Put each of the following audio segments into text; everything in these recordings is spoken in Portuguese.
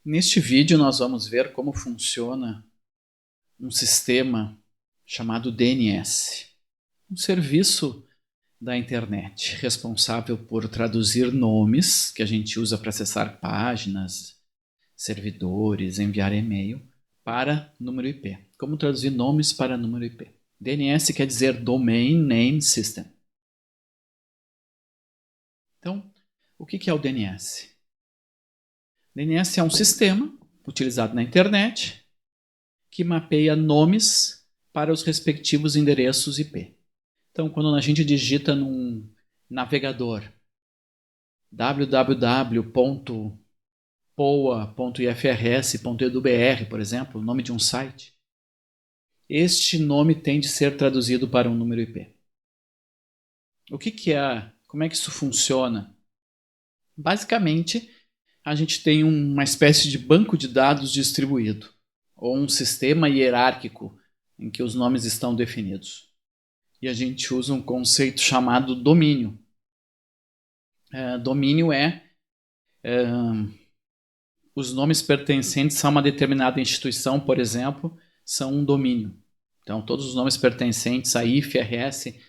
Neste vídeo nós vamos ver como funciona um sistema chamado DNS, um serviço da internet responsável por traduzir nomes que a gente usa para acessar páginas, servidores, enviar e-mail para número IP. Como traduzir nomes para número IP? DNS quer dizer Domain Name System. Então, o que é o DNS? DNS é um sistema utilizado na internet que mapeia nomes para os respectivos endereços IP. Então, quando a gente digita num navegador www.poa.ifrs.edu.br, por exemplo, o nome de um site, este nome tem de ser traduzido para um número IP. Como é que isso funciona? Basicamente, a gente tem uma espécie de banco de dados distribuído, ou um sistema hierárquico em que os nomes estão definidos. E a gente usa um conceito chamado domínio. Domínio os nomes pertencentes a uma determinada instituição, por exemplo, são um domínio. Então, todos os nomes pertencentes a ifrs.edu.br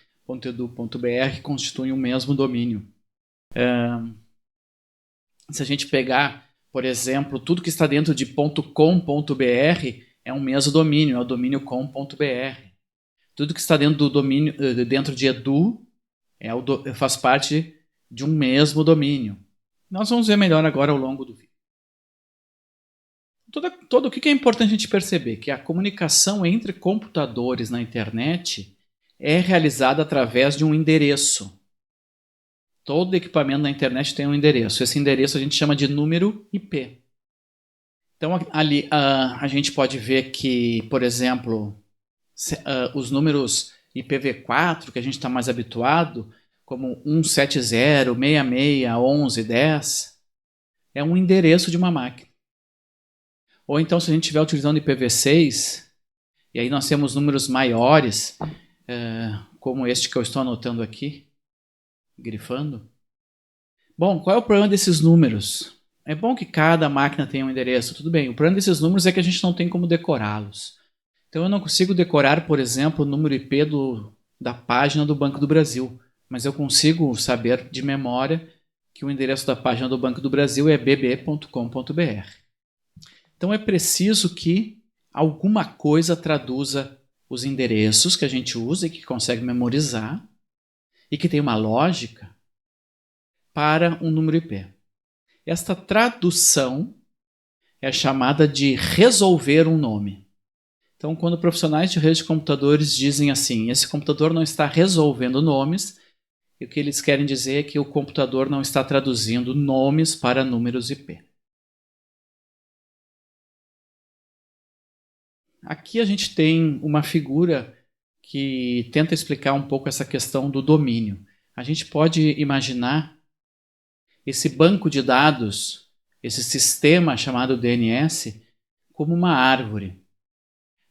constituem o mesmo domínio. Se a gente pegar, por exemplo, tudo que está dentro de .com.br é um mesmo domínio, é o domínio com.br. Tudo que está dentro do domínio, dentro de edu, faz parte de um mesmo domínio. Nós vamos ver melhor agora ao longo do vídeo. O que é importante a gente perceber? Que a comunicação entre computadores na internet é realizada através de um endereço. Todo equipamento na internet tem um endereço. Esse endereço a gente chama de número IP. Então, ali a gente pode ver que, por exemplo, os números IPv4, que a gente está mais habituado, como 170, 66, 11, 10, é um endereço de uma máquina. Ou então, se a gente estiver utilizando IPv6, e aí nós temos números maiores, como este que eu estou anotando aqui, grifando. Bom, qual é o problema desses números? É bom que cada máquina tenha um endereço, tudo bem. O problema desses números é que a gente não tem como decorá-los. Então eu não consigo decorar, por exemplo, o número IP da página do Banco do Brasil, mas eu consigo saber de memória que o endereço da página do Banco do Brasil é bb.com.br. Então é preciso que alguma coisa traduza os endereços que a gente usa e que consegue memorizar e que tem uma lógica para um número IP. Esta tradução é chamada de resolver um nome. Então, quando profissionais de rede de computadores dizem assim, esse computador não está resolvendo nomes, o que eles querem dizer é que o computador não está traduzindo nomes para números IP. Aqui a gente tem uma figura que tenta explicar um pouco essa questão do domínio. A gente pode imaginar esse banco de dados, esse sistema chamado DNS, como uma árvore.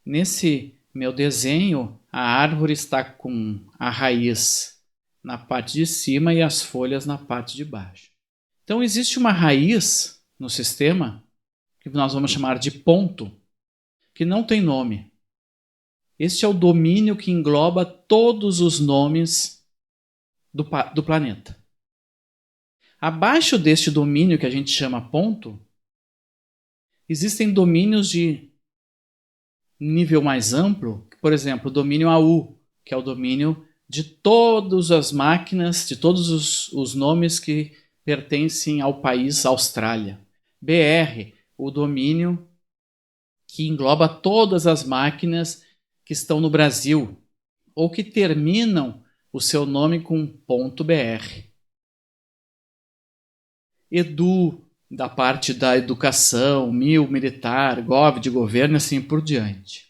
Nesse meu desenho, a árvore está com a raiz na parte de cima e as folhas na parte de baixo. Então existe uma raiz no sistema, que nós vamos chamar de ponto, que não tem nome. Este é o domínio que engloba todos os nomes do planeta. Abaixo deste domínio que a gente chama ponto, existem domínios de nível mais amplo, por exemplo, o domínio AU, que é o domínio de todas as máquinas, de todos os nomes que pertencem ao país Austrália. BR, o domínio que engloba todas as máquinas que estão no Brasil ou que terminam o seu nome com .br. Edu, da parte da educação, militar, gov, de governo, assim por diante.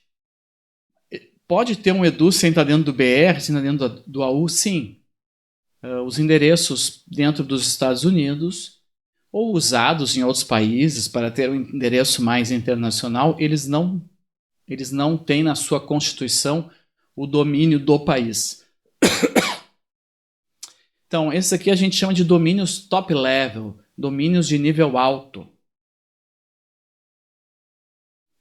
Pode ter um edu sem estar dentro do BR, sem estar dentro do AU? Sim. Os endereços dentro dos Estados Unidos ou usados em outros países para ter um endereço mais internacional, eles não têm na sua Constituição o domínio do país. Então, esse aqui a gente chama de domínios top level, domínios de nível alto.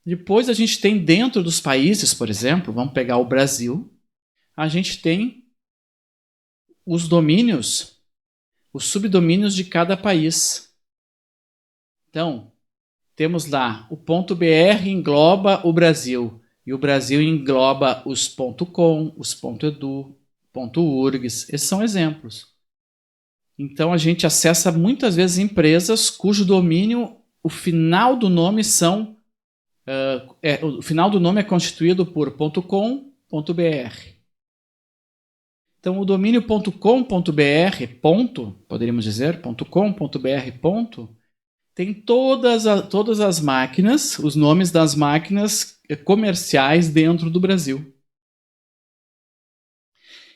Depois a gente tem dentro dos países, por exemplo, vamos pegar o Brasil, a gente tem os domínios, os subdomínios de cada país. Então, temos lá o .br engloba o Brasil, e o Brasil engloba os .com, os .edu, .urgs, esses são exemplos. Então a gente acessa muitas vezes empresas cujo domínio, o final do nome o final do nome é constituído por .com, .br. Então o domínio .com.br, poderíamos dizer, .com.br, tem todas as máquinas, os nomes das máquinas comerciais dentro do Brasil.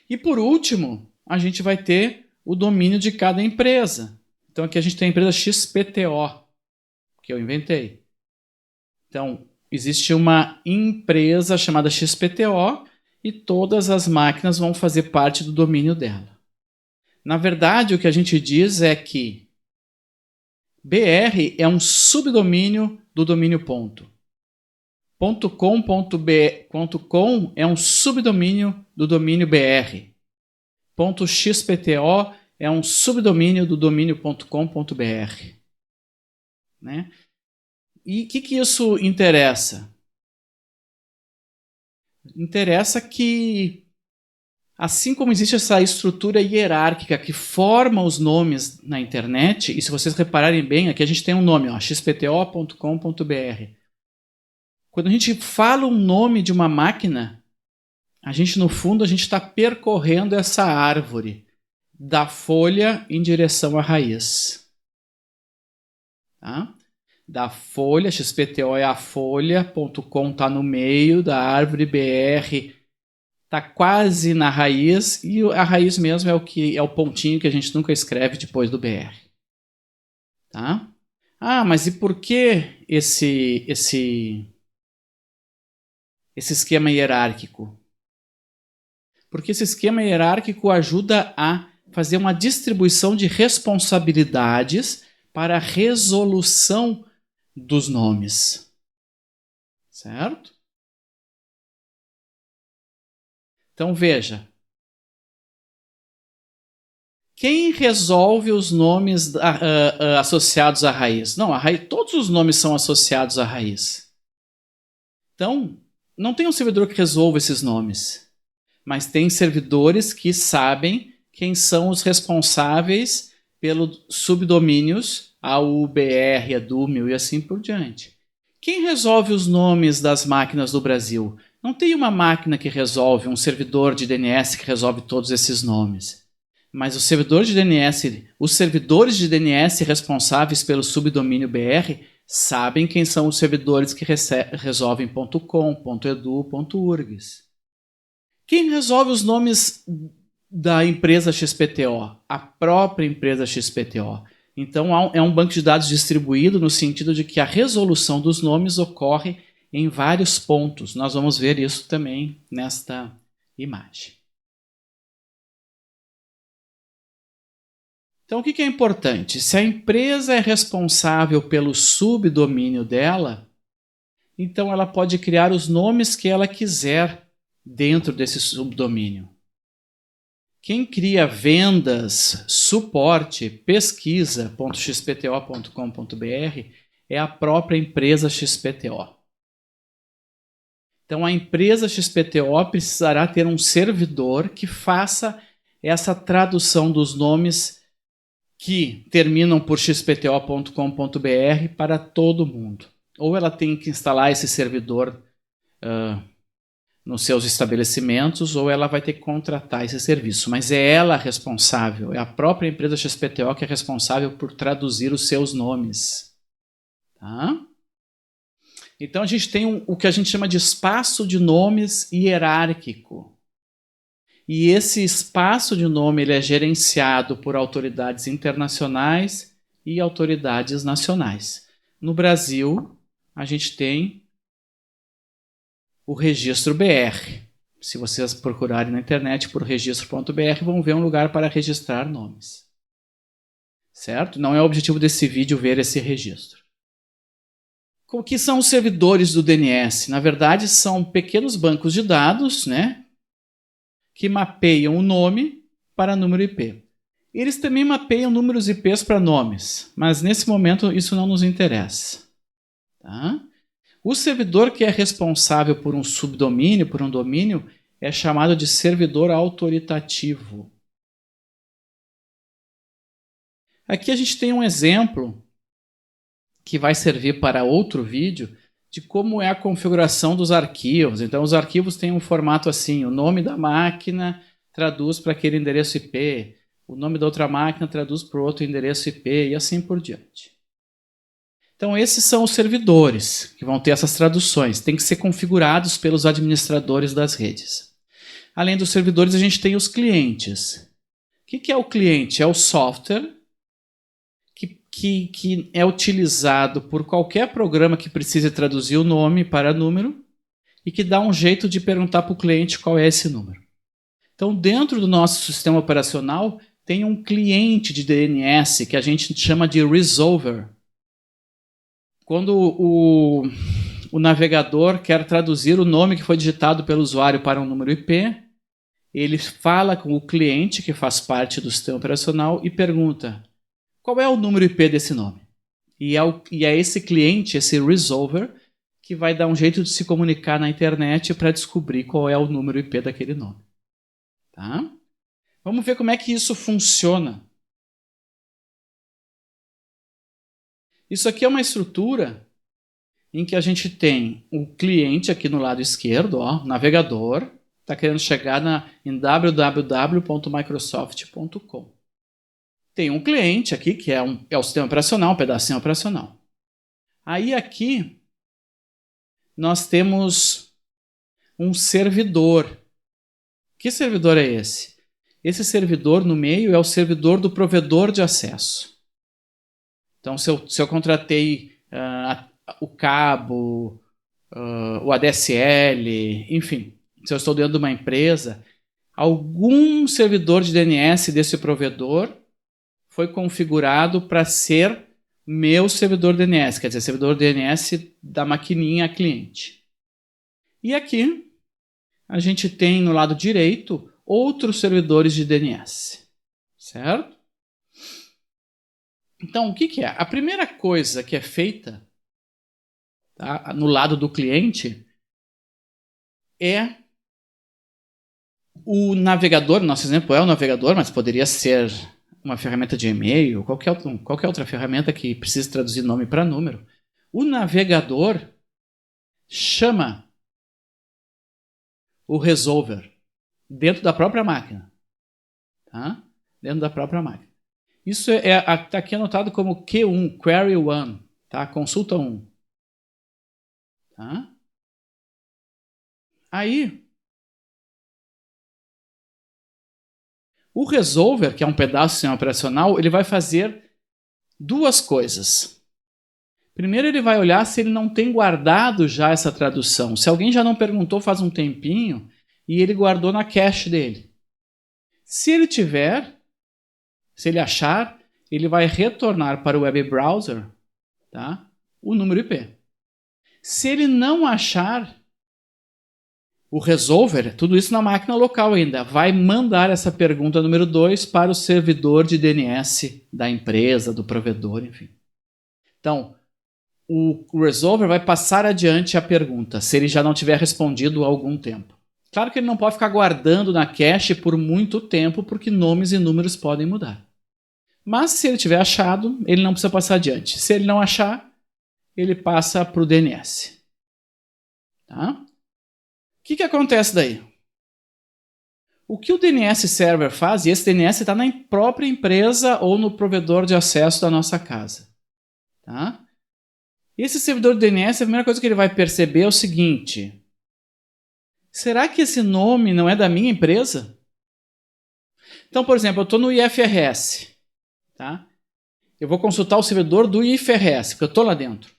E por último, a gente vai ter o domínio de cada empresa. Então aqui a gente tem a empresa XPTO, que eu inventei. Então, existe uma empresa chamada XPTO e todas as máquinas vão fazer parte do domínio dela. Na verdade, o que a gente diz é que BR é um subdomínio do domínio ponto. .com é um subdomínio do domínio BR. .xpto é um subdomínio do domínio .com.br. Né? E o que isso interessa? Interessa que, assim como existe essa estrutura hierárquica que forma os nomes na internet, e se vocês repararem bem, aqui a gente tem um nome, xpto.com.br. Quando a gente fala um nome de uma máquina, no fundo, a gente está percorrendo essa árvore da folha em direção à raiz. Tá? Da folha, XPTO é a folha, .com está no meio da árvore, BR está quase na raiz, e a raiz mesmo é o pontinho que a gente nunca escreve depois do BR. Tá? Ah, mas e por que esse esquema hierárquico? Porque esse esquema hierárquico ajuda a fazer uma distribuição de responsabilidades para a resolução dos nomes. Certo? Então veja. Quem resolve os nomes associados à raiz? Não, todos os nomes são associados à raiz. Então, não tem um servidor que resolva esses nomes, mas tem servidores que sabem quem são os responsáveis pelos subdomínios, AU, BR, EDU, MIL e assim por diante. Quem resolve os nomes das máquinas do Brasil? Não tem uma máquina que resolve, um servidor de DNS que resolve todos esses nomes. Mas os servidores de DNS responsáveis pelo subdomínio BR sabem quem são os servidores que resolvem .com, .edu, .urgs. Quem resolve os nomes da empresa XPTO? A própria empresa XPTO. Então é um banco de dados distribuído no sentido de que a resolução dos nomes ocorre em vários pontos. Nós vamos ver isso também nesta imagem. Então o que é importante? Se a empresa é responsável pelo subdomínio dela, então ela pode criar os nomes que ela quiser dentro desse subdomínio. Quem cria vendas, suporte, pesquisa.xpto.com.br é a própria empresa XPTO. Então a empresa XPTO precisará ter um servidor que faça essa tradução dos nomes que terminam por xpto.com.br para todo mundo. Ou ela tem que instalar esse servidor nos seus estabelecimentos, ou ela vai ter que contratar esse serviço. Mas é ela responsável, é a própria empresa XPTO que é responsável por traduzir os seus nomes. Tá? Então a gente tem o que a gente chama de espaço de nomes hierárquico. E esse espaço de nome ele é gerenciado por autoridades internacionais e autoridades nacionais. No Brasil, a gente tem o registro BR. Se vocês procurarem na internet por registro.br, vão ver um lugar para registrar nomes. Certo? Não é o objetivo desse vídeo ver esse registro. O que são os servidores do DNS? Na verdade, são pequenos bancos de dados, né, que mapeiam o nome para número IP. Eles também mapeiam números IPs para nomes, mas nesse momento isso não nos interessa. Tá? O servidor que é responsável por um subdomínio, por um domínio, é chamado de servidor autoritativo. Aqui a gente tem um exemplo que vai servir para outro vídeo de como é a configuração dos arquivos. Então, os arquivos têm um formato assim: o nome da máquina traduz para aquele endereço IP, o nome da outra máquina traduz para o outro endereço IP e assim por diante. Então, esses são os servidores que vão ter essas traduções. Tem que ser configurados pelos administradores das redes. Além dos servidores, a gente tem os clientes. O que é o cliente? É o software que é utilizado por qualquer programa que precise traduzir o nome para número e que dá um jeito de perguntar para o cliente qual é esse número. Então, dentro do nosso sistema operacional, tem um cliente de DNS que a gente chama de resolver. Quando o navegador quer traduzir o nome que foi digitado pelo usuário para um número IP, ele fala com o cliente que faz parte do sistema operacional e pergunta: qual é o número IP desse nome? E é esse cliente, esse resolver, que vai dar um jeito de se comunicar na internet para descobrir qual é o número IP daquele nome. Tá? Vamos ver como é que isso funciona. Isso aqui é uma estrutura em que a gente tem o cliente aqui no lado esquerdo, ó, navegador, está querendo chegar em www.microsoft.com. Tem um cliente aqui, que é o sistema operacional, um pedacinho operacional. Aí aqui, nós temos um servidor. Que servidor é esse? Esse servidor no meio é o servidor do provedor de acesso. Então, se eu contratei o cabo, o ADSL, enfim, se eu estou dentro de uma empresa, algum servidor de DNS desse provedor foi configurado para ser meu servidor DNS, quer dizer, servidor DNS da maquininha cliente. E aqui a gente tem no lado direito outros servidores de DNS, certo? Então, o que é? A primeira coisa que é feita, tá, no lado do cliente é o navegador. Nosso exemplo é o navegador, mas poderia ser uma ferramenta de e-mail, qualquer outra ferramenta que precise traduzir nome para número. O navegador chama o resolver dentro da própria máquina. Tá? Dentro da própria máquina. Isso está aqui anotado como Q1, Query 1, tá? Consulta 1. Tá? Aí, o resolver, que é um pedaço do sistema operacional, ele vai fazer duas coisas. Primeiro, ele vai olhar se ele não tem guardado já essa tradução. Se alguém já não perguntou faz um tempinho e ele guardou na cache dele. Se ele tiver, se ele achar, ele vai retornar para o web browser, tá, o número IP. Se ele não achar, o resolver, tudo isso na máquina local ainda, vai mandar essa pergunta número 2 para o servidor de DNS da empresa, do provedor, enfim. Então, o resolver vai passar adiante a pergunta, se ele já não tiver respondido há algum tempo. Claro que ele não pode ficar guardando na cache por muito tempo, porque nomes e números podem mudar. Mas se ele tiver achado, ele não precisa passar adiante. Se ele não achar, ele passa para o DNS. Tá? O que acontece daí? O que o DNS Server faz, e esse DNS está na própria empresa ou no provedor de acesso da nossa casa. Tá? Esse servidor de DNS, a primeira coisa que ele vai perceber é o seguinte: será que esse nome não é da minha empresa? Então, por exemplo, eu estou no IFRS. Tá? Eu vou consultar o servidor do IFRS, porque eu estou lá dentro.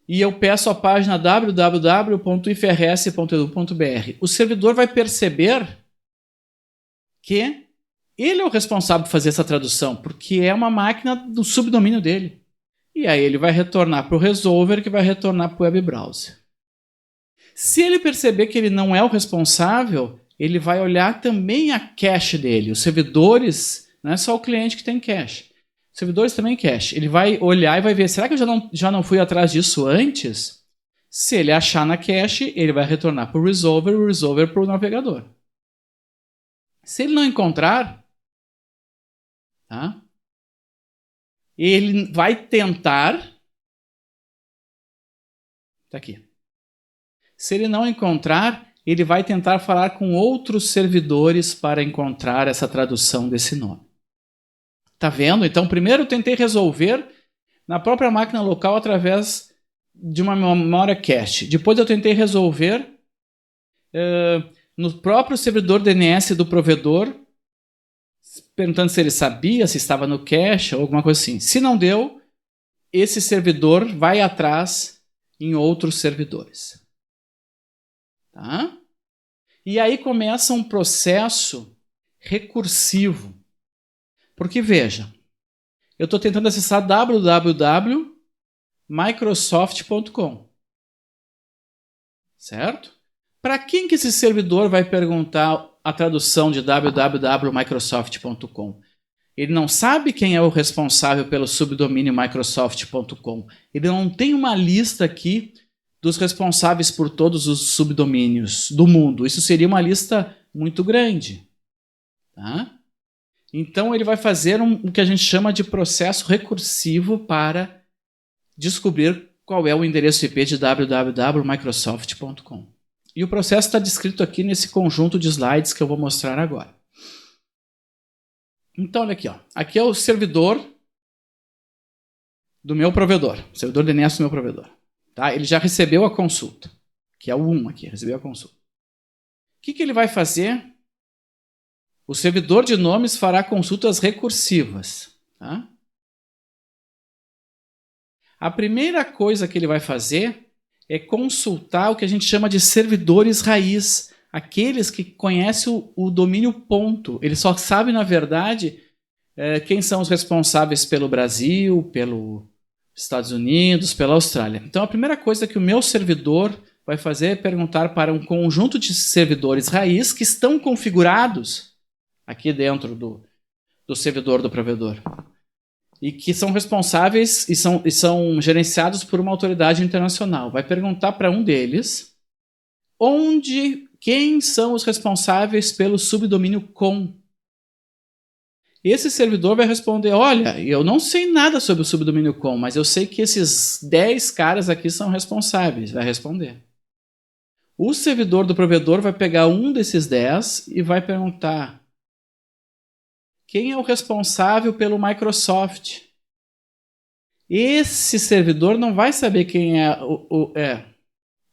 E eu peço a página www.ifrs.edu.br. O servidor vai perceber que ele é o responsável por fazer essa tradução, porque é uma máquina do subdomínio dele. E aí ele vai retornar para o resolver, que vai retornar para o web browser. Se ele perceber que ele não é o responsável, ele vai olhar também a cache dele. Os servidores, não é só o cliente que tem cache. Os servidores também cache. Ele vai olhar e vai ver, será que eu já não fui atrás disso antes? Se ele achar na cache, ele vai retornar para o resolver para o navegador. Se ele não encontrar, tá? Ele vai tentar. Tá aqui. Se ele não encontrar, ele vai tentar falar com outros servidores para encontrar essa tradução desse nome. Tá vendo? Então, primeiro eu tentei resolver na própria máquina local através de uma memória cache. Depois eu tentei resolver no próprio servidor DNS do provedor, perguntando se ele sabia, se estava no cache ou alguma coisa assim. Se não deu, esse servidor vai atrás em outros servidores. Tá? E aí começa um processo recursivo. Porque, veja, eu estou tentando acessar www.microsoft.com. Certo? Para quem que esse servidor vai perguntar a tradução de www.microsoft.com? Ele não sabe quem é o responsável pelo subdomínio microsoft.com. Ele não tem uma lista aqui dos responsáveis por todos os subdomínios do mundo. Isso seria uma lista muito grande. Tá? Então ele vai fazer o que a gente chama de processo recursivo para descobrir qual é o endereço IP de www.microsoft.com. E o processo está descrito aqui nesse conjunto de slides que eu vou mostrar agora. Então, olha aqui. Ó. Aqui é o servidor do meu provedor. O servidor DNS do meu provedor. Tá? Ele já recebeu a consulta. Que é o 1 aqui, recebeu a consulta. O que ele vai fazer? O servidor de nomes fará consultas recursivas. Tá? A primeira coisa que ele vai fazer é consultar o que a gente chama de servidores raiz, aqueles que conhecem o domínio ponto. Ele só sabe, na verdade, quem são os responsáveis pelo Brasil, pelos Estados Unidos, pela Austrália. Então, a primeira coisa que o meu servidor vai fazer é perguntar para um conjunto de servidores raiz que estão configurados aqui dentro do servidor do provedor e que são responsáveis e são gerenciados por uma autoridade internacional. Vai perguntar para um deles quem são os responsáveis pelo subdomínio com. Esse servidor vai responder, olha, eu não sei nada sobre o subdomínio com, mas eu sei que esses 10 caras aqui são responsáveis. Vai responder. O servidor do provedor vai pegar um desses 10 e vai perguntar quem é o responsável pelo Microsoft. Esse servidor não vai saber quem é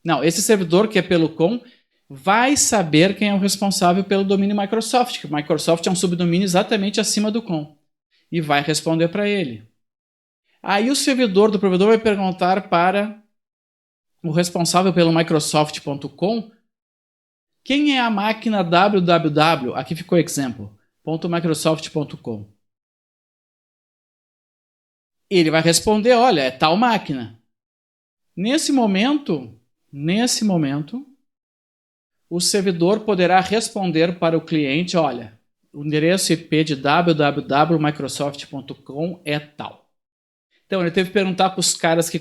Não, esse servidor que é pelo com vai saber quem é o responsável pelo domínio Microsoft, que o Microsoft é um subdomínio exatamente acima do com. E vai responder para ele. Aí o servidor do provedor vai perguntar para o responsável pelo Microsoft.com quem é a máquina www, aqui ficou exemplo, .microsoft.com. Ele vai responder, olha, é tal máquina. Nesse momento, o servidor poderá responder para o cliente, olha, o endereço IP de www.microsoft.com é tal. Então, ele teve que perguntar para os caras que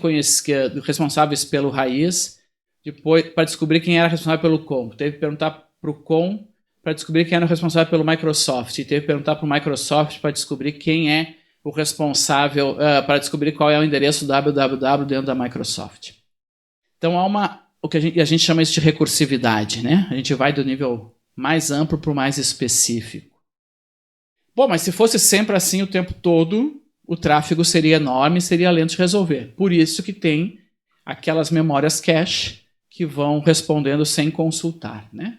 responsáveis pelo raiz, depois para descobrir quem era responsável pelo com. Teve que perguntar para o com para descobrir quem era o responsável pelo Microsoft. E teve que perguntar para o Microsoft para descobrir quem é o responsável, para descobrir qual é o endereço www dentro da Microsoft. Então, há o que a gente chama isso de recursividade, né? A gente vai do nível mais amplo para o mais específico. Bom, mas se fosse sempre assim o tempo todo, o tráfego seria enorme e seria lento de resolver. Por isso que tem aquelas memórias cache que vão respondendo sem consultar, né?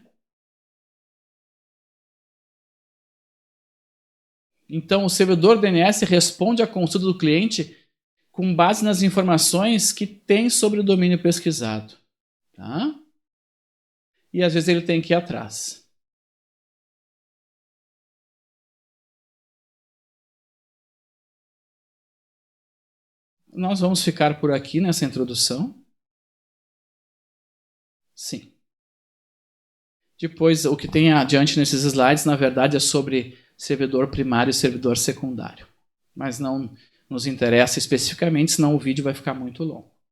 Então, o servidor DNS responde à consulta do cliente com base nas informações que tem sobre o domínio pesquisado. Tá? E às vezes ele tem que ir atrás. Nós vamos ficar por aqui nessa introdução. Sim. Depois, o que tem adiante nesses slides, na verdade, é sobre servidor primário e servidor secundário. Mas não nos interessa especificamente, senão o vídeo vai ficar muito longo.